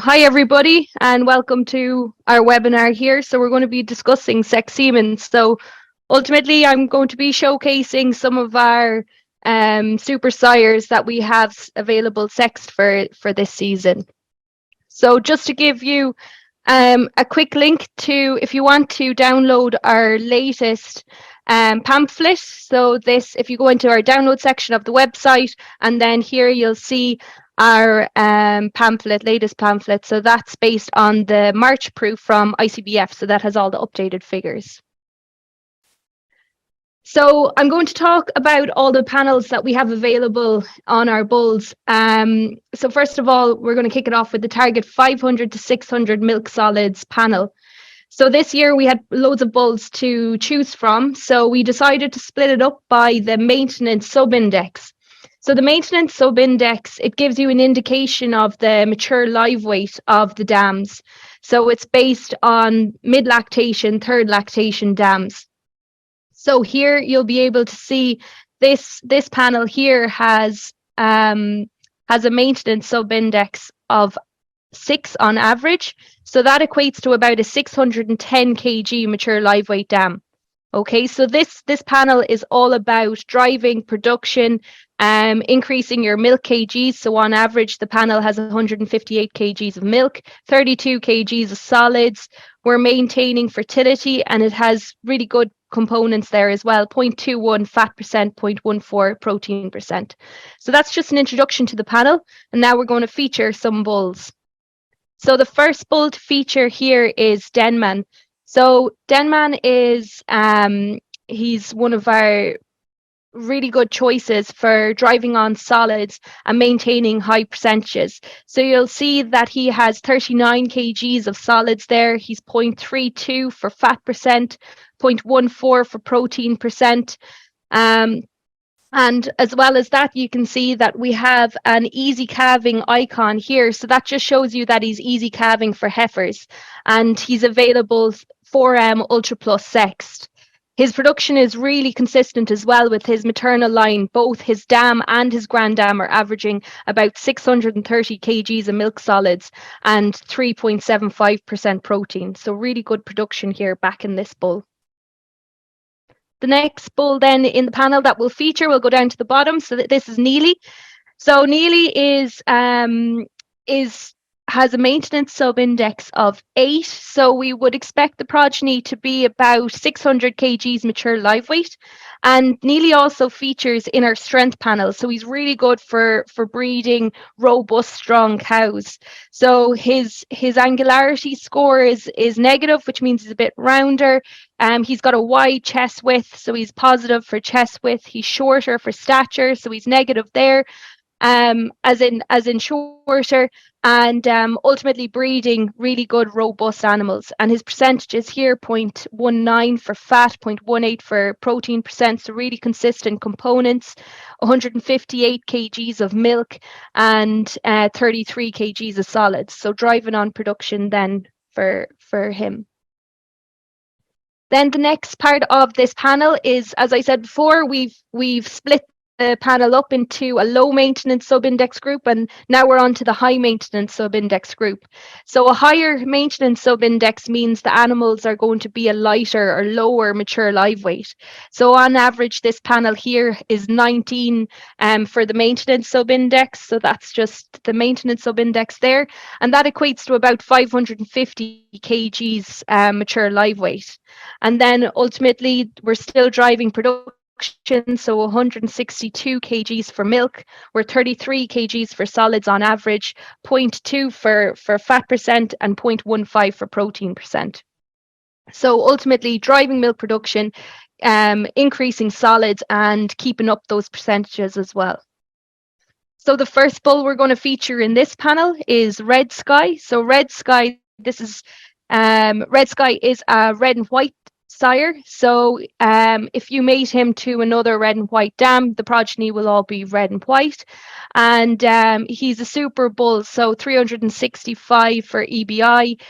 Hi everybody, and welcome to our webinar here. So we're going to be discussing sex semen. So ultimately, I'm going to be showcasing some of our super sires that we have available sexed for this season. So just to give you a quick link to, if you want to download our latest pamphlet. So this, if you go into our download section of the website, and then here you'll see our latest pamphlet. So that's based on the March proof from ICBF. So that has all the updated figures. So I'm going to talk about all the panels that we have available on our bulls. So first of all, we're going to kick it off with the target 500 to 600 milk solids panel. So this year we had loads of bulls to choose from. So we decided to split it up by the maintenance sub-index. So the maintenance sub-index, it gives you an indication of the mature live weight of the dams. So it's based on mid-lactation, third lactation dams. So here you'll be able to see this panel here has a maintenance sub-index of 6 on average. So that equates to about a 610 kg mature live weight dam. Okay, so this panel is all about driving production, increasing your milk kgs. So on average, the panel has 158 kgs of milk, 32 kgs of solids. We're maintaining fertility, and it has really good components there as well, 0.21 fat percent, 0.14 protein percent. So that's just an introduction to the panel, and now we're going to feature some bulls. So the first bull to feature here is Denman. So Denman is he's one of our really good choices for driving on solids and maintaining high percentages. So you'll see that he has 39 kgs of solids there. He's 0.32 for fat percent, 0.14 for protein percent. And as well as that, you can see that we have an easy calving icon here. So that just shows you that he's easy calving for heifers, and he's available 4M Ultra Plus sexed. His production is really consistent as well with his maternal line. Both his dam and his grand dam are averaging about 630 kgs of milk solids and 3.75% protein. So really good production here back in this bull. The next bull then in the panel that will feature will go down to the bottom. So this is Neely. So Neely has a maintenance sub-index of 8. So we would expect the progeny to be about 600 kgs mature live weight. And Neely also features in our strength panel. So he's really good for breeding robust, strong cows. So his angularity score is negative, which means he's a bit rounder. He's got a wide chest width, so he's positive for chest width. He's shorter for stature, so he's negative there. As in shorter, and ultimately breeding really good robust animals. And his percentages here, 0.19 for fat, 0.18 for protein percent, so really consistent components, 158 kgs of milk and 33 kgs of solids, so driving on production then for him. Then the next part of this panel is, as I said before, we've split the panel up into a low maintenance sub-index group, and now we're on to the high maintenance sub-index group. So a higher maintenance sub-index means the animals are going to be a lighter or lower mature live weight. So on average, this panel here is 19 for the maintenance sub-index. So that's just the maintenance sub-index there. And that equates to about 550 kgs mature live weight. And then ultimately, we're still driving production. So 162 kgs for milk, we're 33 kgs for solids on average, 0.2 for fat percent and 0.15 for protein percent. So ultimately driving milk production, increasing solids and keeping up those percentages as well. So the first bull we're going to feature in this panel is Red Sky. So Red Sky, Red Sky is a red and white sire. So if you mate him to another red and white dam, the progeny will all be red and white. And he's a super bull, so 365 for EBI,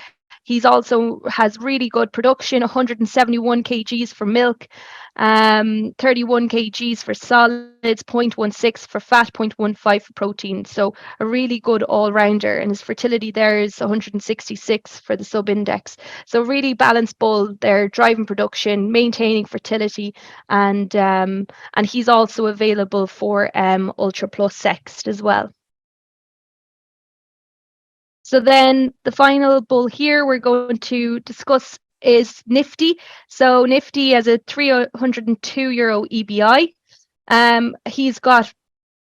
He's also has really good production, 171 kgs for milk, 31 kgs for solids, 0.16 for fat, 0.15 for protein. So a really good all-rounder, and his fertility there is 166 for the sub-index. So really balanced bull. They're driving production, maintaining fertility, and he's also available for Ultra Plus sexed as well. So then the final bull here we're going to discuss is Nifty. So Nifty has a €302 EBI. He's got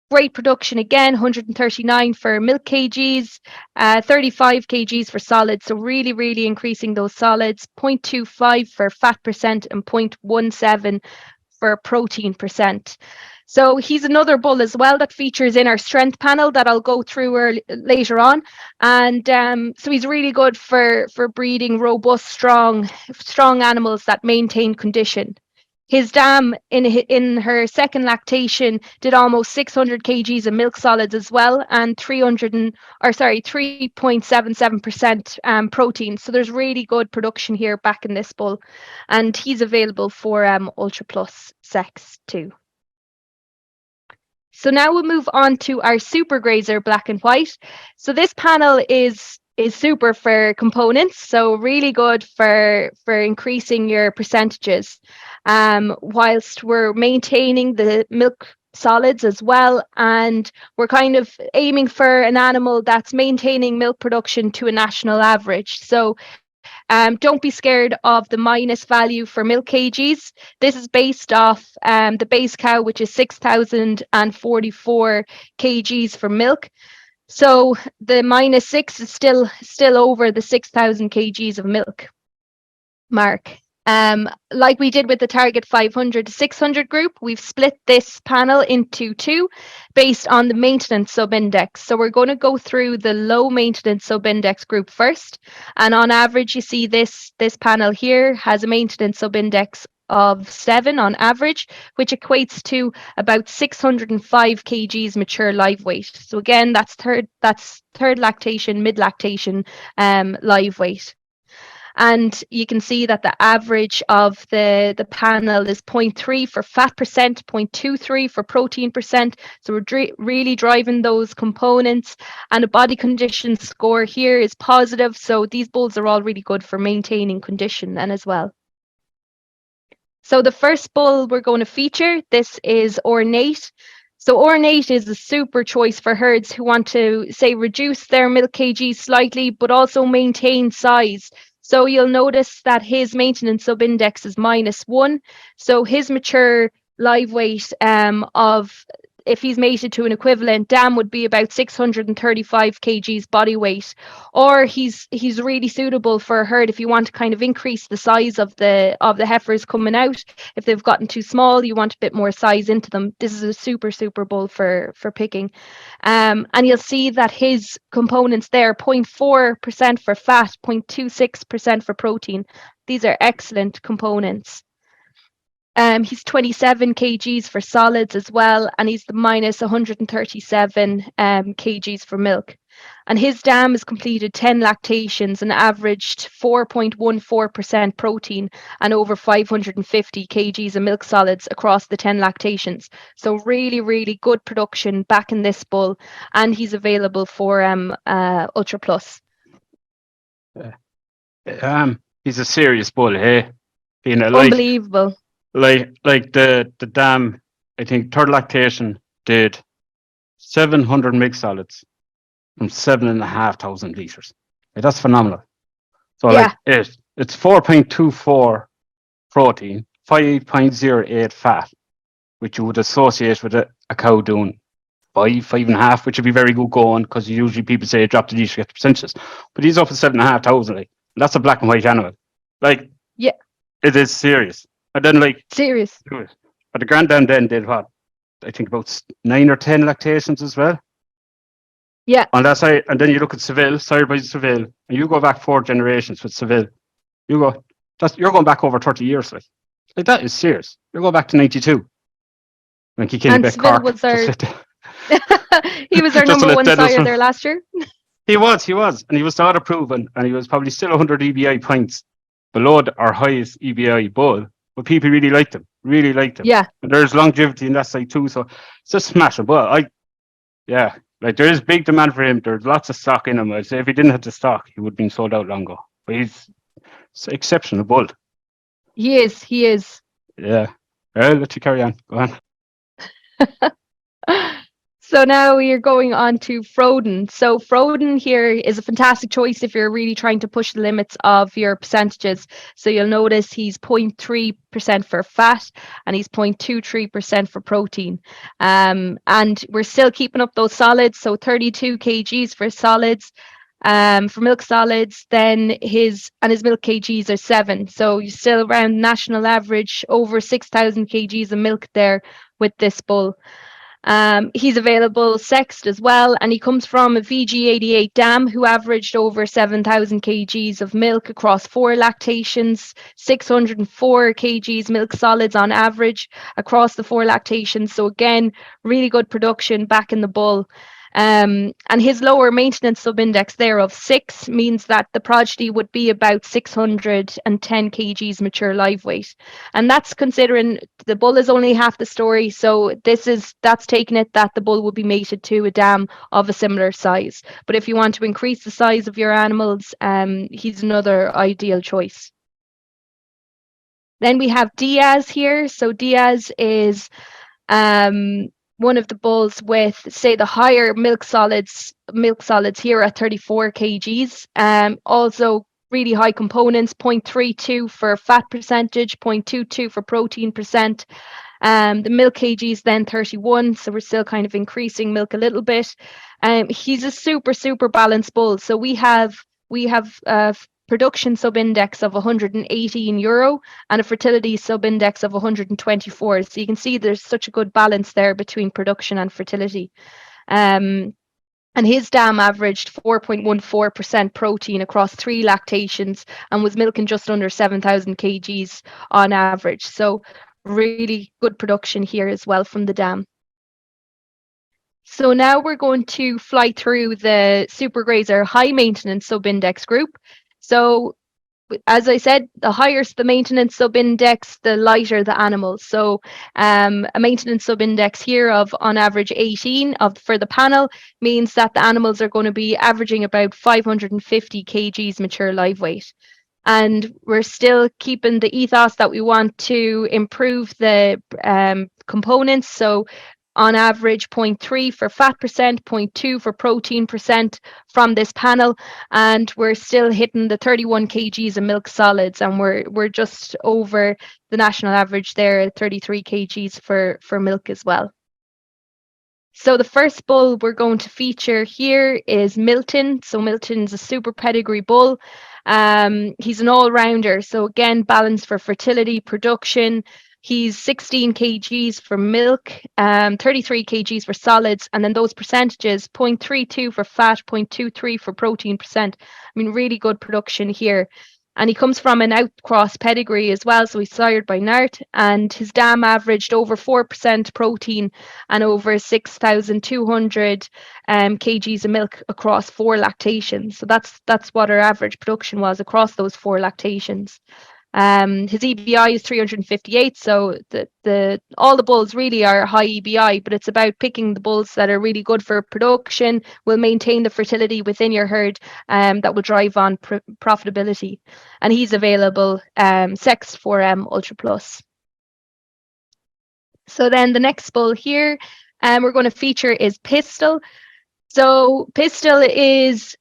great production again, 139 for milk kgs, 35 kgs for solids. So really, really increasing those solids, 0.25 for fat percent and 0.17 for protein percent. So he's another bull as well that features in our strength panel that I'll go through later on. And so he's really good for breeding robust, strong animals that maintain condition. His dam in her second lactation did almost 600 kgs of milk solids as well, and 3.77% protein. So there's really good production here back in this bull, and he's available for Ultra Plus sex too. So now we'll move on to our super grazer black and white. So this panel is super for components, so really good for increasing your percentages, whilst we're maintaining the milk solids as well, and we're kind of aiming for an animal that's maintaining milk production to a national average. So don't be scared of the minus value for milk kgs. This is based off the base cow, which is 6,044 kgs for milk. So the -6 is still over the 6,000 kgs of milk mark. Like we did with the target 500 to 600 group, we've split this panel into two based on the maintenance sub-index. So we're going to go through the low maintenance sub-index group first. And on average, you see this panel here has a maintenance sub-index of 7 on average, which equates to about 605 kgs mature live weight. So again, that's third lactation, mid lactation live weight. And you can see that the average of the panel is 0.3 for fat percent, 0.23 for protein percent. So we're really driving those components, and a body condition score here is positive. So these bulls are all really good for maintaining condition then as well. So the first bull we're going to feature, this is Ornate. So Ornate is a super choice for herds who want to, say, reduce their milk kg slightly, but also maintain size. So you'll notice that his maintenance sub-index is -1. So his mature live weight of, if he's mated to an equivalent dam, would be about 635 kgs body weight. Or he's really suitable for a herd if you want to kind of increase the size of the heifers coming out. If they've gotten too small, you want a bit more size into them. This is a super bull for picking. And you'll see that his components there, 0.4% for fat, 0.26% for protein. These are excellent components. He's 27 kgs for solids as well, and he's the -137 kgs for milk. And his dam has completed 10 lactations and averaged 4.14% protein and over 550 kgs of milk solids across the 10 lactations. So really good production back in this bull, and he's available for Ultra Plus. He's a serious bull, hey? Unbelievable. Like the dam, I think third lactation did 700 milk solids from 7,500 litres. Like, that's phenomenal. So yeah. Like it's 4.24 protein, 5.08 fat, which you would associate with a cow doing 5.5, which would be very good going, because usually people say drop the litre to get the percentages. But he's up at 7,500. Like, that's a black and white animal. Like, yeah, it is serious. And then serious. But the granddam then did what? I think about 9 or 10 lactations as well. Yeah. On that side, and then you look at Seville, sire by Seville, and you go back 4 generations with Seville. You're going back over 30 years. Like that is serious. You're going back to 92. When he came back Cork. Was our he was our number one sire there last year. He was, and he was daughter proven, and he was probably still 100 EBI points below our highest EBI bull. But people really liked him. Yeah. And there's longevity in that side too, so it's just smashing. But yeah, like there is big demand for him. There's lots of stock in him. I'd say if he didn't have the stock, he would have been sold out long ago. But he's exceptional bull. He is. Yeah. I'll let you carry on. Go on. So now we are going on to Froden. So Froden here is a fantastic choice if you're really trying to push the limits of your percentages. So you'll notice he's 0.3% for fat and he's 0.23% for protein. And we're still keeping up those solids. So 32 kgs for solids. For milk solids, then his milk kgs are 7. So you're still around national average, over 6,000 kgs of milk there with this bull. He's available sexed as well, and he comes from a VG88 dam who averaged over 7,000 kgs of milk across 4 lactations, 604 kgs milk solids on average across the 4 lactations. So again, really good production back in the bull. And his lower maintenance subindex there of 6 means that the progeny would be about 610 kgs mature live weight. And that's considering the bull is only half the story. So that's taking it that the bull would be mated to a dam of a similar size. But if you want to increase the size of your animals, he's another ideal choice. Then we have Diaz here. So Diaz is one of the bulls with, say, the higher milk solids here at 34 kgs. Also really high components, 0.32 for fat percentage, 0.22 for protein percent. The milk kgs then 31, so we're still kind of increasing milk a little bit. He's a super balanced bull. So we have production subindex of 118 euro and a fertility subindex of 124. So you can see there's such a good balance there between production and fertility. And his dam averaged 4.14% protein across 3 lactations and was milking just under 7,000 kgs on average. So really good production here as well from the dam. So now we're going to fly through the super grazer high maintenance subindex group. So as I said, the higher the maintenance subindex, the lighter the animal. So a maintenance subindex here of on average 18 for the panel means that the animals are going to be averaging about 550 kgs mature live weight. And we're still keeping the ethos that we want to improve the components. So on average 0.3 for fat percent, 0.2 for protein percent from this panel, and we're still hitting the 31 kgs of milk solids, and we're just over the national average there, 33 kgs for milk as well. So the first bull we're going to feature here is Milton. So Milton's a super pedigree bull. He's an all-rounder, so again, balanced for fertility, production. He's 16 kgs for milk, 33 kgs for solids, and then those percentages, 0.32 for fat, 0.23 for protein percent. I mean, really good production here. And he comes from an outcross pedigree as well, so he's sired by Nart, and his dam averaged over 4% protein and over 6,200 kgs of milk across 4 lactations. So that's what our average production was across those 4 lactations. His EBI is 358, so all the bulls really are high EBI, but it's about picking the bulls that are really good for production, will maintain the fertility within your herd, that will drive on profitability. And he's available sexed 4M Ultra Plus. So then the next bull here we're going to feature is Pistol. So Pistol is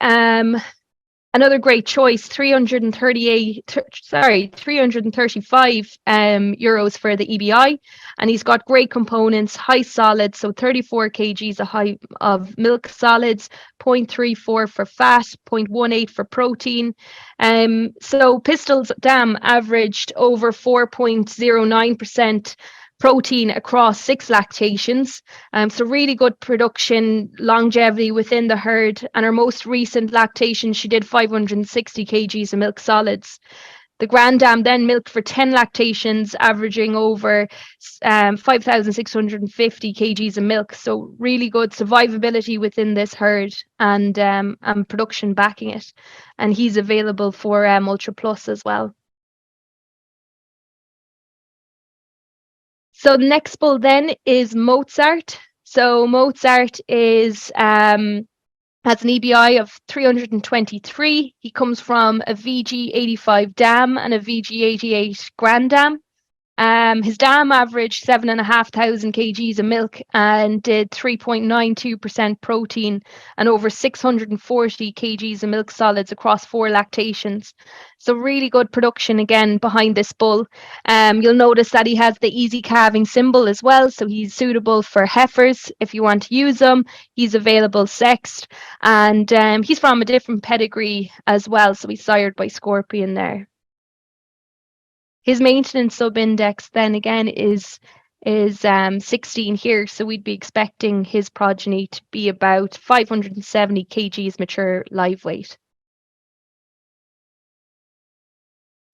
another great choice, 335 euros for the EBI, and he's got great components, high solids, so 34 kgs of milk solids, 0.34 for fat, 0.18 for protein. So Pistol's dam averaged over 4.09% protein across 6 lactations. So really good production, longevity within the herd. And our most recent lactation, she did 560 kgs of milk solids. The Grand Dam then milked for 10 lactations, averaging over 5,650 kgs of milk. So really good survivability within this herd and production backing it. And he's available for Ultra Plus as well. So the next bull then is Mozart. So Mozart is has an EBI of 323. He comes from a VG85 dam and a VG88 Grand Dam. His dam averaged 7,500 kgs of milk and did 3.92% protein and over 640 kgs of milk solids across 4 lactations. So really good production again behind this bull. You'll notice that he has the easy calving symbol as well, so he's suitable for heifers if you want to use him. He's available sexed, and he's from a different pedigree as well, so he's sired by Scorpion there. His maintenance sub-index then again is 16 here, so we'd be expecting his progeny to be about 570 kgs mature live weight.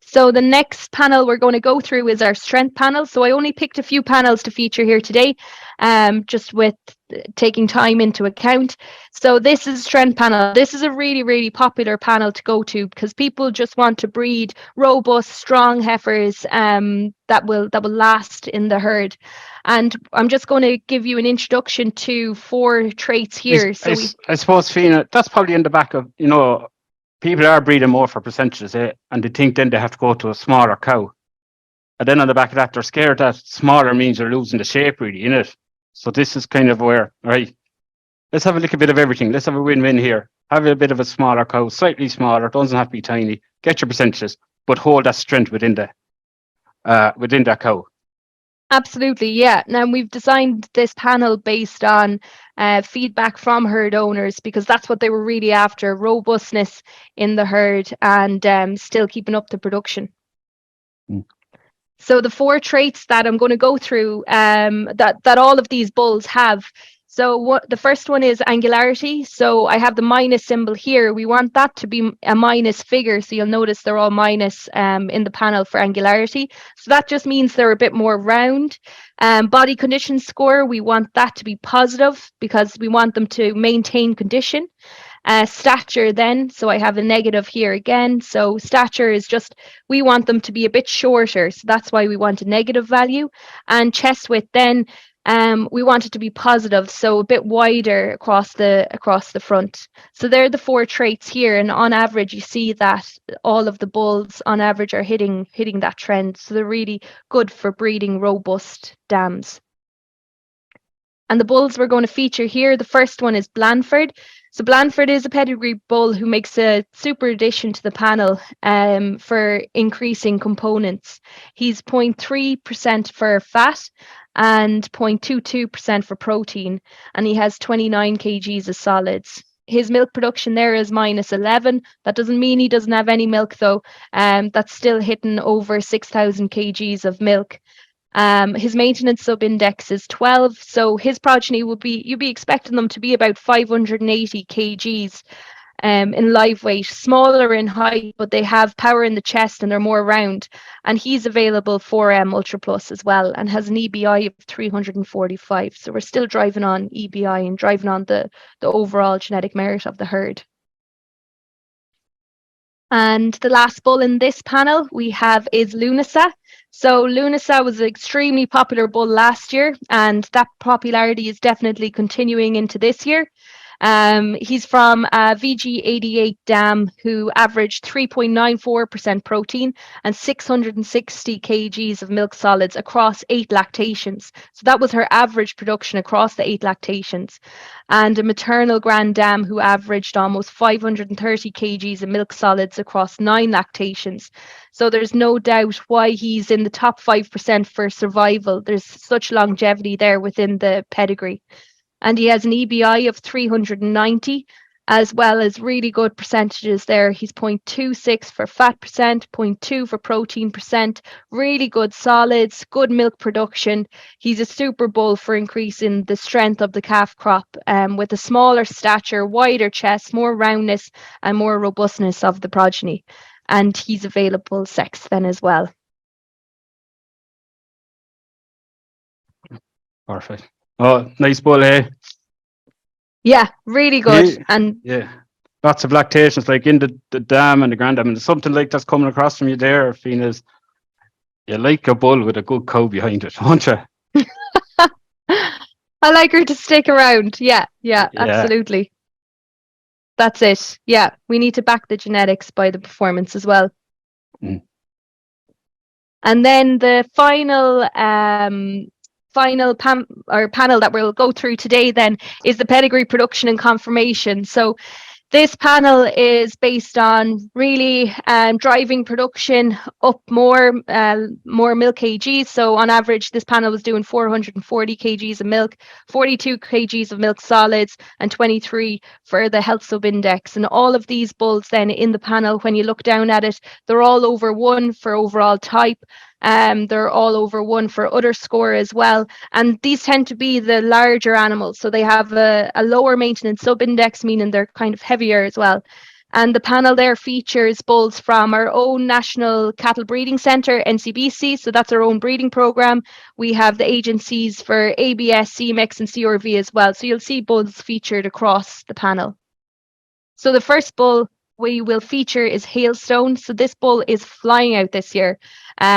So the next panel we're going to go through is our strength panel. So I only picked a few panels to feature here today, just with taking time into account. So this is strength panel. This is a really, really popular panel to go to because people just want to breed robust, strong heifers that will last in the herd. And I'm just going to give you an introduction to 4 traits here. I suppose, Fíona, that's probably in the back of, people are breeding more for percentages, and they think then they have to go to a smaller cow. And then on the back of that, they're scared that smaller means they're losing the shape, really, innit? So this is kind of where, right, let's have a little bit of everything. Let's have a win-win here. Have a bit of a smaller cow, slightly smaller, doesn't have to be tiny. Get your percentages, but hold that strength within that cow. Absolutely, yeah. Now we've designed this panel based on feedback from herd owners because that's what they were really after, robustness in the herd and still keeping up the production. So the 4 traits that I'm going to go through that all of these bulls have. So the first one is angularity. So I have the minus symbol here. We want that to be a minus figure. So you'll notice they're all minus in the panel for angularity. So that just means they're a bit more round. Body condition score, we want that to be positive because we want them to maintain condition. Stature then, so I have a negative here again. So stature is just, we want them to be a bit shorter. So that's why we want a negative value. And chest width then, we want it to be positive, so a bit wider across the front. So they're the 4 traits here, and on average you see that all of the bulls on average are hitting that trend. So they're really good for breeding robust dams. And the bulls we're going to feature here, the first one is Blandford. So Blandford is a pedigree bull who makes a super addition to the panel for increasing components. He's 0.3% for fat and 0.22% for protein, and he has 29 kgs of solids. His milk production there is minus 11. That doesn't mean he doesn't have any milk though. That's still hitting over 6,000 kgs of milk. His maintenance sub-index is 12, so his progeny you'd be expecting them to be about 580 kgs in live weight, smaller in height, but they have power in the chest and they're more round. And he's available for Ultra Plus as well and has an EBI of 345. So we're still driving on EBI and driving on the overall genetic merit of the herd. And the last bull in this panel we have is Lunasa. So Lunasa was an extremely popular bull last year, and that popularity is definitely continuing into this year. He's from a VG88 dam who averaged 3.94% protein and 660 kgs of milk solids across 8 lactations. So that was her average production across the 8 lactations. And a maternal grand dam who averaged almost 530 kgs of milk solids across 9 lactations. So there's no doubt why he's in the top 5% for survival. There's such longevity there within the pedigree. And he has an EBI of 390, as well as really good percentages there. He's 0.26 for fat percent, 0.2 for protein percent, really good solids, good milk production. He's a super bull for increasing the strength of the calf crop with a smaller stature, wider chest, more roundness and more robustness of the progeny. and he's available sex then as well. Perfect. Oh, nice bull, eh? Yeah, really good. Yeah. And Yeah. Lots of lactations, like in the dam and the grand dam, and something like that's coming across from you there, Fíona, is you like a bull with a good cow behind it, don't you? I like her to stick around. Yeah, Yeah. absolutely. That's it. Yeah, we need to back the genetics by the performance as well. Mm. And then the final panel that we'll go through today then is the pedigree production and confirmation. So this panel is based on really driving production up more milk kgs. So on average, this panel was doing 440 kgs of milk, 42 kgs of milk solids, and 23 for the health sub index. And all of these bulls then in the panel, when you look down at it, they're all over 1 for overall type. They're all over 1 for udder score as well. And these tend to be the larger animals. So they have a lower maintenance sub-index, meaning they're kind of heavier as well. And the panel there features bulls from our own National Cattle Breeding Centre, NCBC. So that's our own breeding programme. We have the agencies for ABS, CMEX and CRV as well. So you'll see bulls featured across the panel. So the first bull we will feature is Hailstone. So this bull is flying out this year.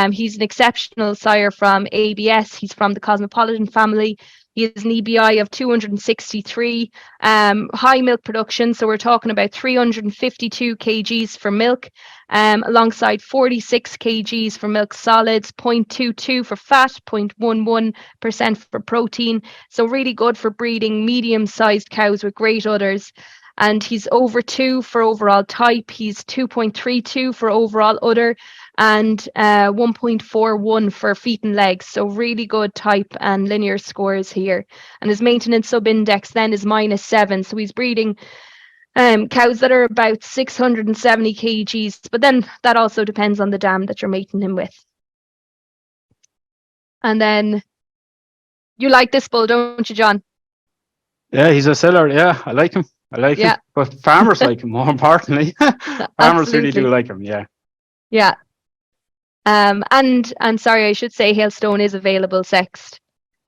He's an exceptional sire from ABS. He's from the Cosmopolitan family. He has an EBI of 263, high milk production. So we're talking about 352 kgs for milk, alongside 46 kgs for milk solids, 0.22 for fat, 0.11% for protein. So really good for breeding medium-sized cows with great udders. And he's over 2 for overall type. He's 2.32 for overall udder and 1.41 for feet and legs. So really good type and linear scores here. And his maintenance sub-index then is -7. So he's breeding cows that are about 670 kgs. But then that also depends on the dam that you're mating him with. And then you like this bull, don't you, John? Yeah, he's a seller. Yeah, I like him. Yeah. But farmers like him, more importantly. Farmers really do Absolutely. like him, yeah. Yeah. And sorry, I should say Hailstone is available sexed.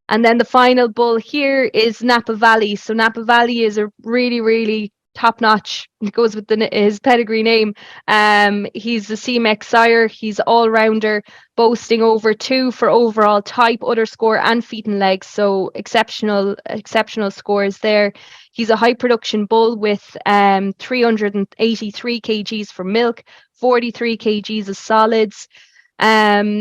And then the final bull here is Napa Valley. So Napa Valley is a really, really top-notch. It goes with his pedigree name. He's a CMEX sire. He's all-rounder, boasting over 2 for overall type, udder score, and feet and legs. So exceptional scores there. He's a high production bull with 383 kgs for milk, 43 kgs of solids.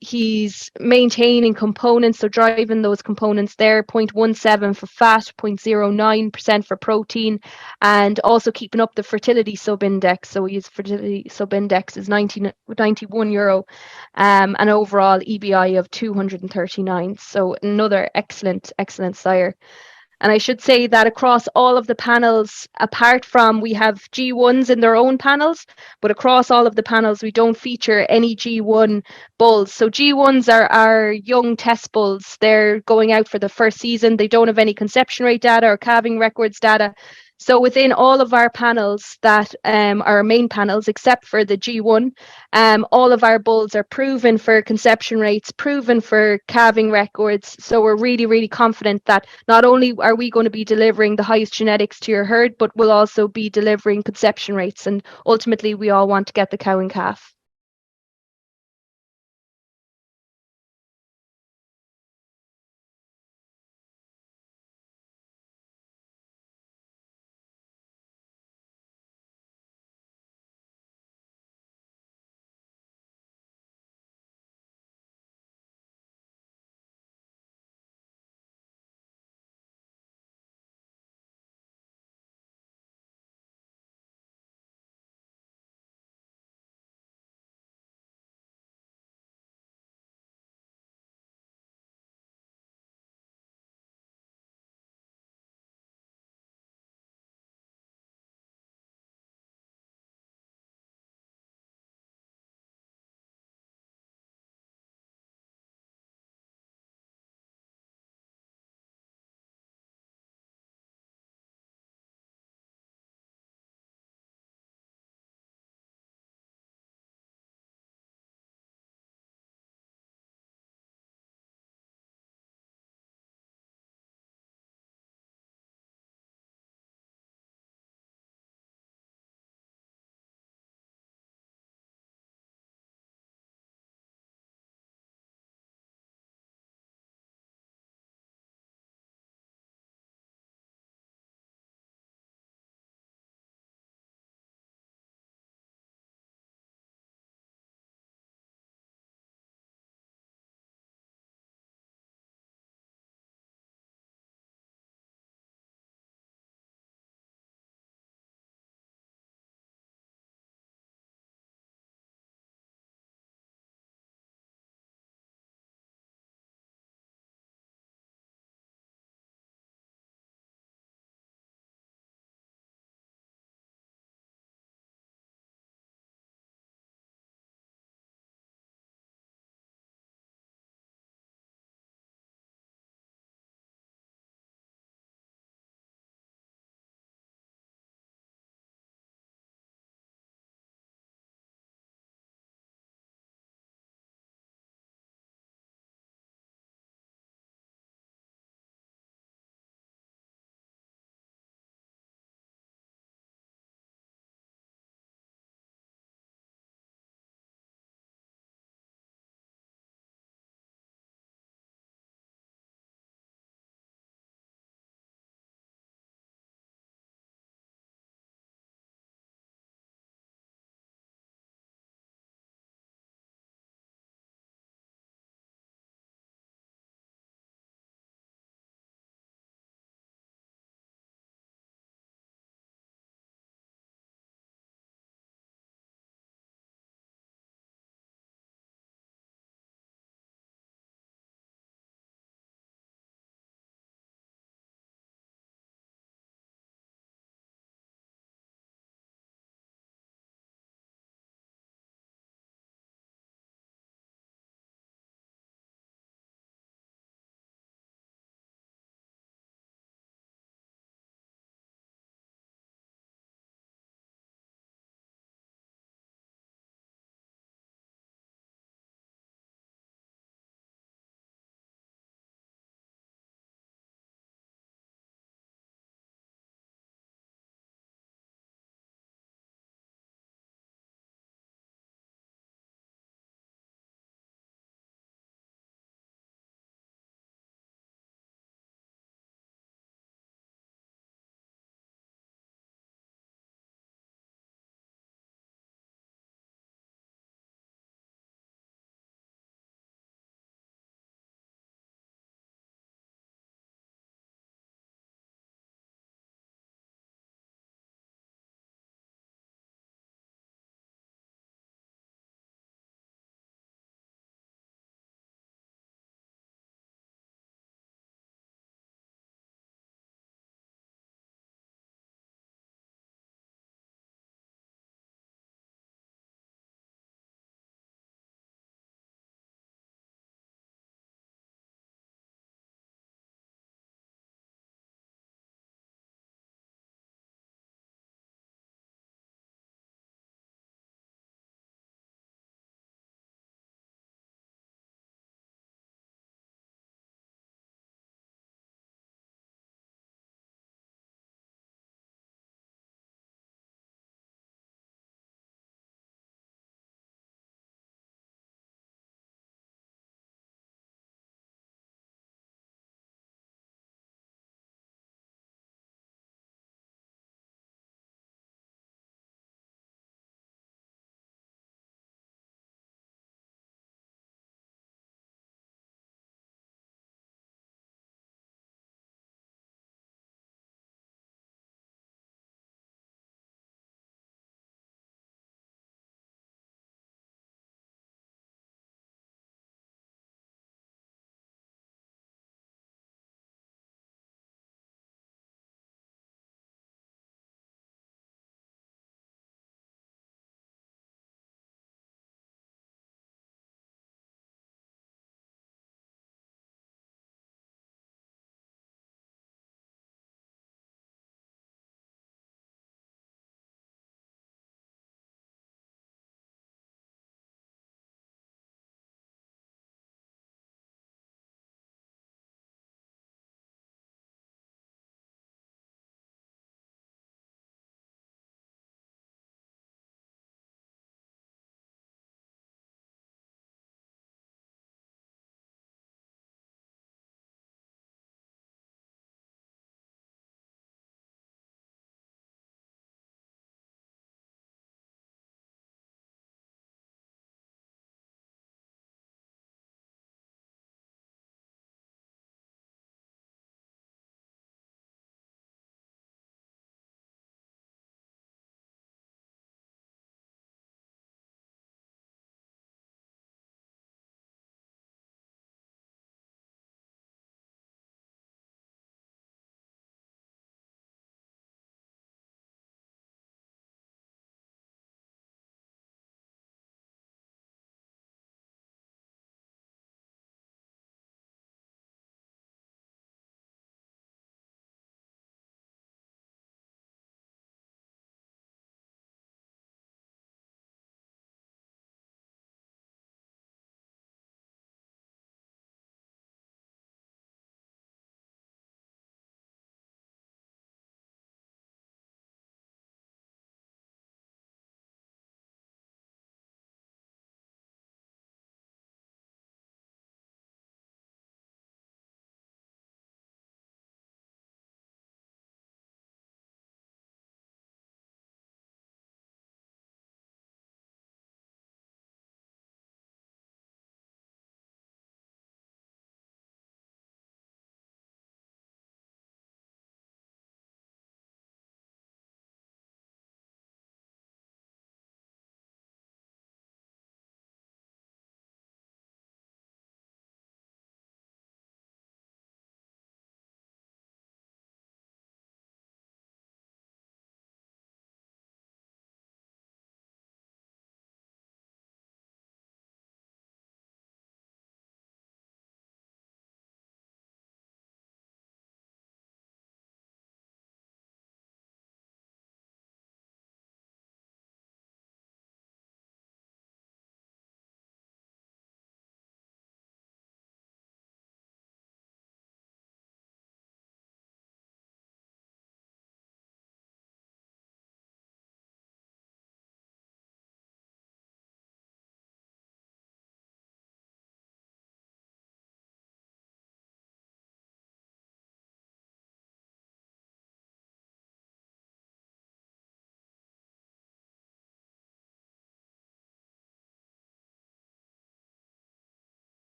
He's maintaining components, so driving those components there, 0.17 for fat, 0.09% for protein, and also keeping up the fertility sub-index. So his fertility sub-index is 91 euro, and overall EBI of 239. So another excellent sire. And I should say that across all of the panels, apart from we have G1s in their own panels, but across all of the panels, we don't feature any G1 bulls. So G1s are our young test bulls. They're going out for the first season. They don't have any conception rate data or calving records data. So within all of our panels that are our main panels, except for the G1, all of our bulls are proven for conception rates, proven for calving records. So we're really, really confident that not only are we going to be delivering the highest genetics to your herd, but we'll also be delivering conception rates. And ultimately, we all want to get the cow and calf.